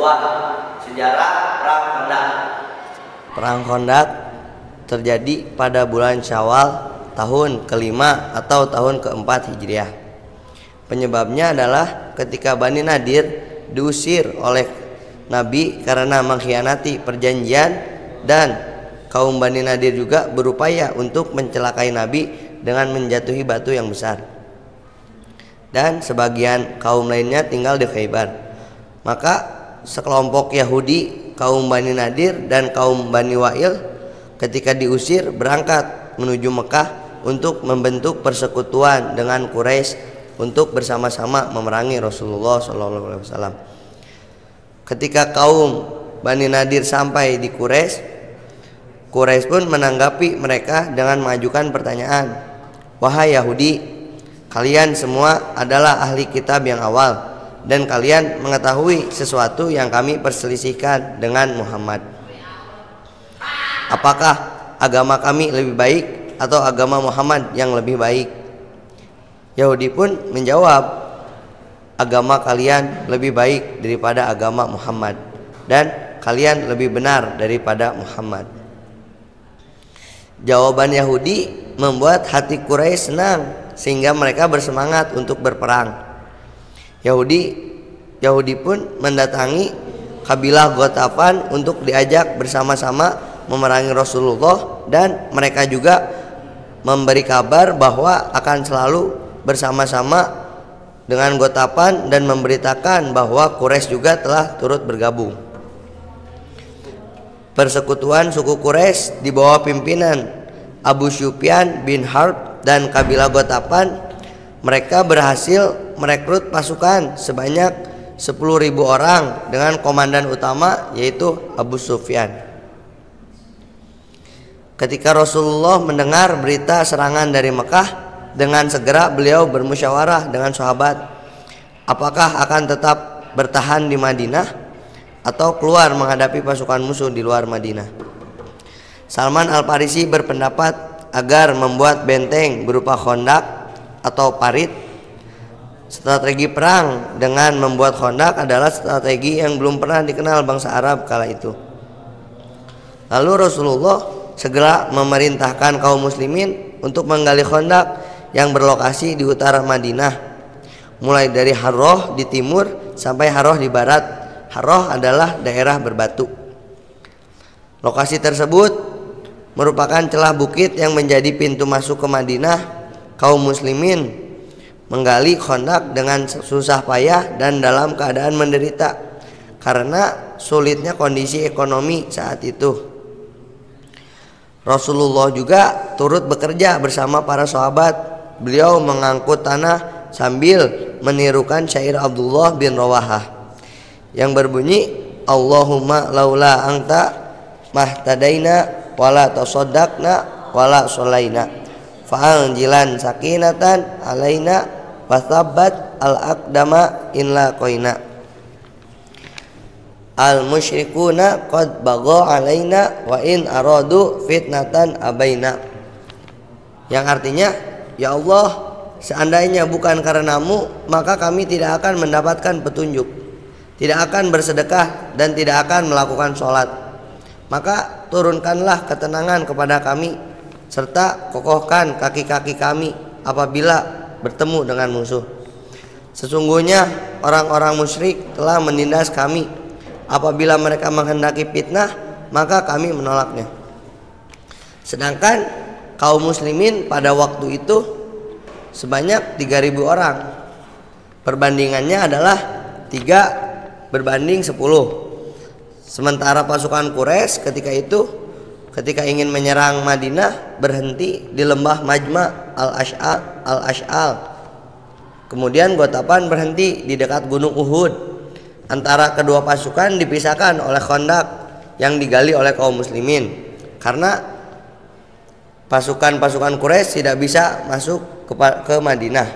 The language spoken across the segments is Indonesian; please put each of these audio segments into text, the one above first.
kedua, sejarah Perang Khandaq. Perang Khandaq terjadi pada bulan Syawal tahun kelima atau tahun keempat Hijriah. Penyebabnya adalah ketika Bani Nadir diusir oleh Nabi karena mengkhianati perjanjian, dan kaum Bani Nadir juga berupaya untuk mencelakai Nabi dengan menjatuhi batu yang besar. Dan sebagian kaum lainnya tinggal di Khaybar. Maka sekelompok Yahudi, kaum Bani Nadir dan kaum Bani Wa'il ketika diusir berangkat menuju Mekah untuk membentuk persekutuan dengan Quraisy untuk bersama-sama memerangi Rasulullah SAW. Ketika kaum Bani Nadir sampai di Quraisy pun menanggapi mereka dengan mengajukan pertanyaan, "Wahai Yahudi, kalian semua adalah ahli kitab yang awal, dan kalian mengetahui sesuatu yang kami perselisihkan dengan Muhammad. Apakah agama kami lebih baik atau agama Muhammad yang lebih baik?" Yahudi pun menjawab, "Agama kalian lebih baik daripada agama Muhammad, dan kalian lebih benar daripada Muhammad." Jawaban Yahudi membuat hati Quraisy senang sehingga mereka bersemangat untuk berperang. Yahudi pun mendatangi kabilah Ghatafan untuk diajak bersama-sama memerangi Rasulullah, dan mereka juga memberi kabar bahwa akan selalu bersama-sama dengan Ghatafan dan memberitakan bahwa Quraisy juga telah turut bergabung. Persekutuan suku Quraisy di bawah pimpinan Abu Sufyan bin Harb dan kabilah Ghatafan, mereka berhasil merekrut pasukan sebanyak 10.000 orang dengan komandan utama yaitu Abu Sufyan. Ketika Rasulullah mendengar berita serangan dari Mekah, dengan segera beliau bermusyawarah dengan sahabat, apakah akan tetap bertahan di Madinah atau keluar menghadapi pasukan musuh di luar Madinah. Salman Al-Farisi berpendapat agar membuat benteng berupa khondak atau parit. Strategi perang dengan membuat khondak adalah strategi yang belum pernah dikenal bangsa Arab kala itu. Lalu Rasulullah segera memerintahkan kaum muslimin untuk menggali khondak yang berlokasi di utara Madinah, mulai dari Harroh di timur sampai Harroh di barat. Harroh adalah daerah berbatu. Lokasi tersebut merupakan celah bukit yang menjadi pintu masuk ke Madinah. Kaum muslimin menggali khondak dengan susah payah dan dalam keadaan menderita karena sulitnya kondisi ekonomi saat itu. Rasulullah juga turut bekerja bersama para sahabat. Beliau mengangkut tanah sambil menirukan syair Abdullah bin Rawahah yang berbunyi, "Allahumma laula anta mahtadaina wala tasaddaqna wala sholaina fa'anjilan sakinatan alaina wasabbat al-aqdama inla qaina al-musyrikuna qad bagha alaina wa in aradu fitnatan abaina." Yang artinya, "Ya Allah, seandainya bukan karenamu, maka kami tidak akan mendapatkan petunjuk, tidak akan bersedekah, dan tidak akan melakukan sholat. Maka turunkanlah ketenangan kepada kami, serta kokohkan kaki-kaki kami apabila bertemu dengan musuh. Sesungguhnya orang-orang musyrik telah menindas kami. Apabila mereka menghendaki fitnah, maka kami menolaknya." Sedangkan kaum muslimin pada waktu itu sebanyak 3.000 orang. Perbandingannya adalah 3 berbanding 10. Sementara pasukan Quraisy ketika ingin menyerang Madinah berhenti di lembah Majma' al-Ash'al. Kemudian Ghatafan berhenti di dekat gunung Uhud. Antara kedua pasukan dipisahkan oleh khondak yang digali oleh kaum muslimin karena pasukan-pasukan Quraisy tidak bisa masuk ke Madinah.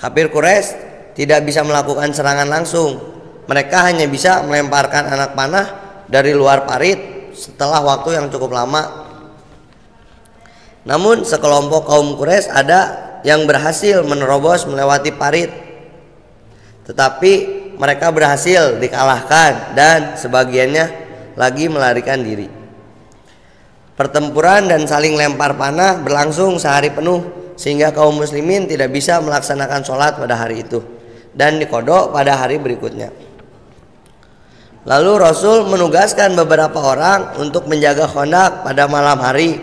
Kafir Quraisy tidak bisa melakukan serangan langsung. Mereka hanya bisa melemparkan anak panah dari luar parit setelah waktu yang cukup lama. Namun sekelompok kaum Quraisy ada yang berhasil menerobos melewati parit. Tetapi mereka berhasil dikalahkan dan sebagiannya lagi melarikan diri. Pertempuran dan saling lempar panah berlangsung sehari penuh sehingga kaum muslimin tidak bisa melaksanakan sholat pada hari itu dan dikodok pada hari berikutnya. Lalu Rasul menugaskan beberapa orang untuk menjaga Khandaq pada malam hari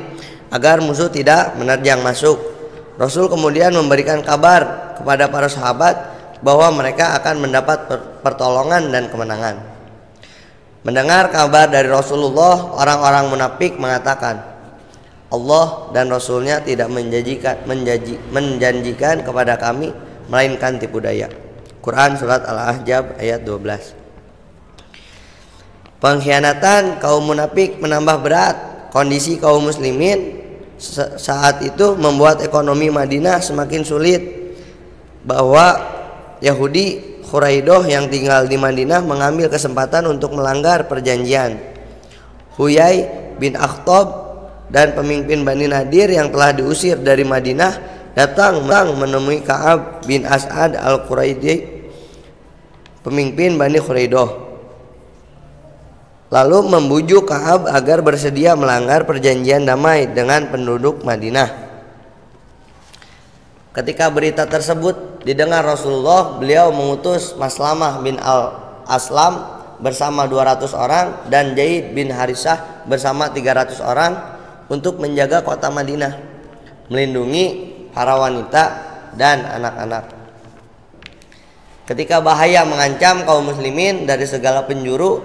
agar musuh tidak menerjang masuk. Rasul kemudian memberikan kabar kepada para sahabat bahwa mereka akan mendapat pertolongan dan kemenangan. Mendengar kabar dari Rasulullah, orang-orang munafik mengatakan, Allah dan Rasulnya tidak menjanjikan kepada kami melainkan tipu daya. Quran surat Al-Ahzab ayat 12. Pengkhianatan kaum munafik menambah berat kondisi kaum muslimin saat itu, membuat ekonomi Madinah semakin sulit. Bahwa Yahudi Quraidah yang tinggal di Madinah mengambil kesempatan untuk melanggar perjanjian. Huyai bin Akhtab dan pemimpin Bani Nadir yang telah diusir dari Madinah datang menemui Ka'ab bin As'ad al-Quraidi, pemimpin Bani Quraidah, lalu membujuk Ka'ab agar bersedia melanggar perjanjian damai dengan penduduk Madinah. Ketika berita tersebut didengar Rasulullah, beliau mengutus Maslamah bin Al-Aslam bersama 200 orang dan Zaid bin Harisah bersama 300 orang untuk menjaga kota Madinah, melindungi para wanita dan anak-anak. Ketika bahaya mengancam kaum muslimin dari segala penjuru,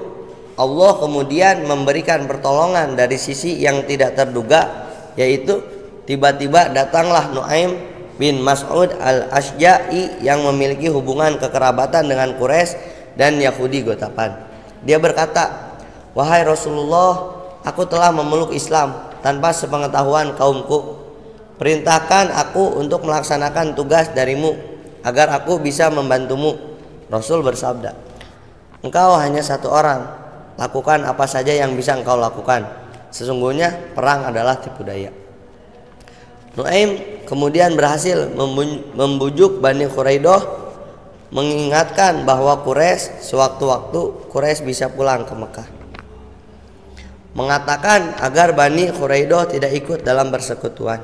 Allah kemudian memberikan pertolongan dari sisi yang tidak terduga, yaitu tiba-tiba datanglah Nuaim bin Mas'ud al-Ashja'i yang memiliki hubungan kekerabatan dengan Quraisy dan Yahudi Gotapan. Dia berkata, wahai Rasulullah, aku telah memeluk Islam tanpa sepengetahuan kaumku. Perintahkan aku untuk melaksanakan tugas darimu agar aku bisa membantumu. Rasul bersabda, engkau hanya satu orang, lakukan apa saja yang bisa engkau lakukan. Sesungguhnya perang adalah tipu daya. Nuaim kemudian berhasil membujuk Bani Quraidah, mengingatkan bahwa Quraisy sewaktu-waktu Quraisy bisa pulang ke Mekah. Mengatakan agar Bani Quraidah tidak ikut dalam persekutuan.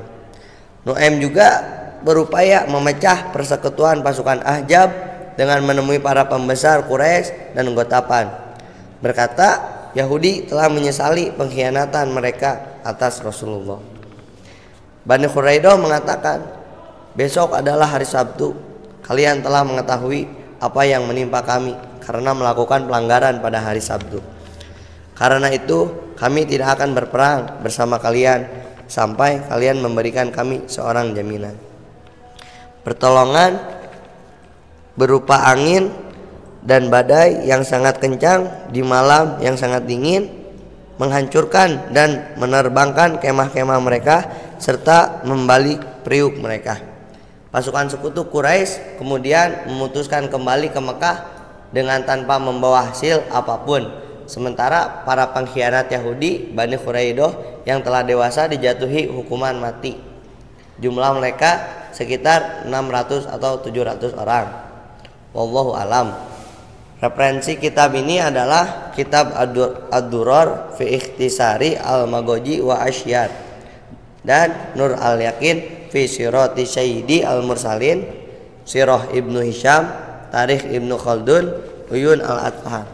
Nuaim juga berupaya memecah persekutuan pasukan Ahzab dengan menemui para pembesar Quraisy dan Gotapan. Berkata, Yahudi telah menyesali pengkhianatan mereka atas Rasulullah. Bani Quraidah mengatakan, besok adalah hari Sabtu. Kalian telah mengetahui apa yang menimpa kami karena melakukan pelanggaran pada hari Sabtu. Karena itu kami tidak akan berperang bersama kalian sampai kalian memberikan kami seorang jaminan. Pertolongan berupa angin dan badai yang sangat kencang di malam yang sangat dingin menghancurkan dan menerbangkan kemah-kemah mereka serta membalik periuk mereka. Pasukan sekutu Quraisy kemudian memutuskan kembali ke Mekah dengan tanpa membawa hasil apapun. Sementara para pengkhianat Yahudi Bani Quraidah yang telah dewasa dijatuhi hukuman mati. Jumlah mereka sekitar 600 atau 700 orang. Wallahu alam. Referensi kitab ini adalah kitab Ad-Durar fi Ikhtisari Al-Maghazi wa Asyar dan Nur Al-Yakin fi Sirati Sayyidi Al-Mursalin, Sirah Ibnu Hisham, Tarikh Ibnu Khaldun, Uyun Al-Atfar.